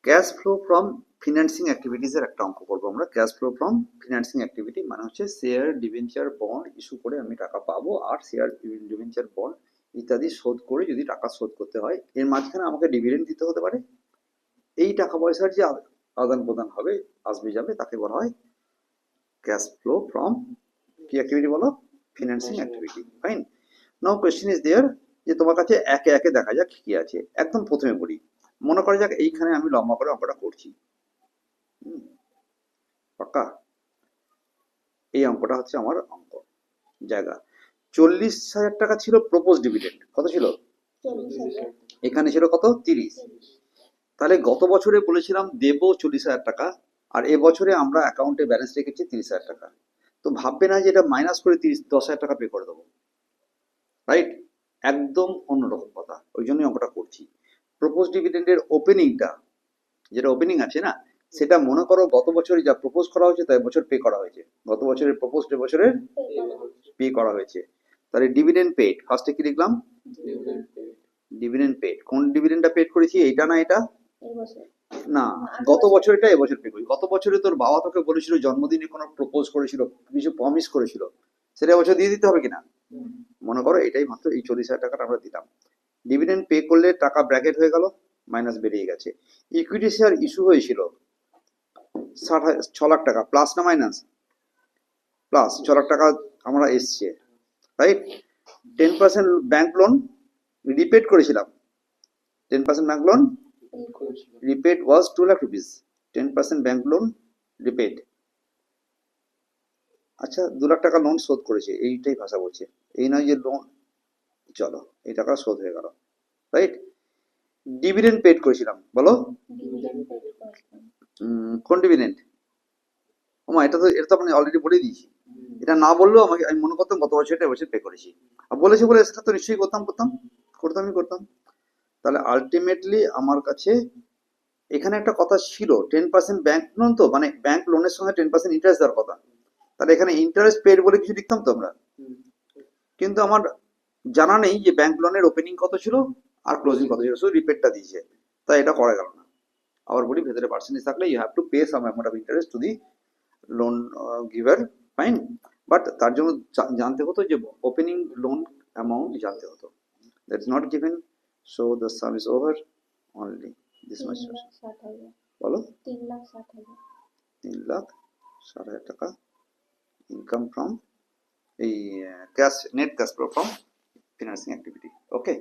Cash flow from financing activities এর একটা অঙ্ক করবো আমরা। Cash flow from financing activity মানে হচ্ছে শেয়ার, ডিবেঞ্চার, বন্ড ইস্যু করে আমি টাকা পাবো, আর শেয়ার, ডিবেঞ্চার, বন্ড ইত্যাদি শোধ করে যদি টাকা শোধ করতে হয়, এর মাঝখানে আমাকে ডিভিডেন্ড দিতে হতে পারে। এই টাকা পয়সার যে আদান প্রদান হবে, আসবে যাবে, তাকে বলা হয় ক্যাশ ফ্লো ফ্রম কি অ্যাক্টিভিটি বলো? Financing activity. Fine. Now question is there, যে তোমার কাছে একে একে দেখা যাক কি আছে। একদম প্রথমে বলি, মনে করা যাক এইখানে আমি লম্বা করে অঙ্কটা করছি। পাক্কা? এই অঙ্কটা হচ্ছে আমার অঙ্ক জায়গা। 40,000 টাকা ছিল প্রপোজ ডিভিডেন্ড। কত ছিল? এখানে ছিল কত? 30। তাহলে গত বছরে বলেছিলাম দেবো 40,000 টাকা, আর এবছরে আমরা অ্যাকাউন্টে ব্যালেন্স রেখেছি 30,000 টাকা। তো ভাববে না যে এটা মাইনাস করে 10,000 টাকা পে করে দেবো, রাইট? একদম অন্যরকম কথা, ওই জন্যই অঙ্কটা করছি। প্রপোজ ডিভিডেন্ডের ওপেনিংটা, যেটা ওপেনিং আছে না, সেটা মনে করো গত বছরে যা প্রপোজ করা হয়েছে তাই বছর পে করা হয়েছে। গত বছরের প্রপোজ বছরের পে করা হয়েছে। তাহলে ডিভিডেন্ড পেড, ফার্স্টে কি লিখলাম? Dividend paid. কোন ডিভিডেন্ডটা পেড করেছি? এইটা না এটা? না, গত বছর এটা এবছর পে করি। গত বছরে তোর বাবা তোকে বলেছিল জন্মদিনে কোনো প্রপোজ করেছিল, কিছু প্রমিস করেছিল, সেটা এবছর দিয়ে দিতে হবে কিনা? মনে করো এটাই মাত্র এই 40,000 টাকাটা আমরা দিলাম। ডিভিডেন্ড পে করলে টাকা ব্র্যাকেট হয়ে গেল, মাইনাস বেরিয়ে গেছে। ইকুইটি শেয়ার ইস্যু হয়েছিল 6 লাখ টাকা, প্লাস না মাইনাস? প্লাস 6 লাখ টাকা আমরা এসছে, রাইট? 10% ব্যাংক লোন রিপেড করেছিলাম। 10% ব্যাংক লোন রিপেড ওয়াজ 2 লাখ রুপিস। 10% bank loan রিপেড। আচ্ছা, 2 লাখ টাকা লোন শোধ করেছে, এইটাই ভাষা বলছে। এই নয় যে লোন, চলো এই টাকা শোধ হয়ে গেল, রাইট? ডিভিডেন্ড পেড করেছিলাম, বলো কোন ডিভিডেন্ড? ওমা, এটা তো আপনি অলরেডি বলে দিয়েছি। এটা না বললেও আমাকে, আমি মনে করতাম গত বছর এটা এবছর পে করেছি। আর বলেছি বলে সেটা তো নিশ্চয়ই করতাম। তাহলে আলটিমেটলি আমার কাছে এখানে একটা কথা ছিল, 10% ব্যাংক লোন, তো মানে ব্যাংক লোনের সঙ্গে 10% ইন্টারেস্ট দেওয়ার কথা। তাহলে এখানে ইন্টারেস্ট পেড বলে কিছু লিখতাম তো আমরা, কিন্তু আমার জানা নেই যে ব্যাংক লোনের ওপেনিং কত ছিল আর ক্লোজিং কত ছিল, শুধু রিপেডটা দিয়েছে, তাই এটা করা গেল না। আবার বলি, ভেতরে পার্সেন্টেজ থাকলে you have to pay some amount of interest to the loan giver, fine. But তার জন্য জানতে হতো যে ওপেনিং লোন অ্যামাউন্ট জানতে হতো। That is not given, so the some is over, only this much. বলো 3,60,000 টাকা ইনকাম ফ্রম এই cash, net cash flow from financing activity. Okay.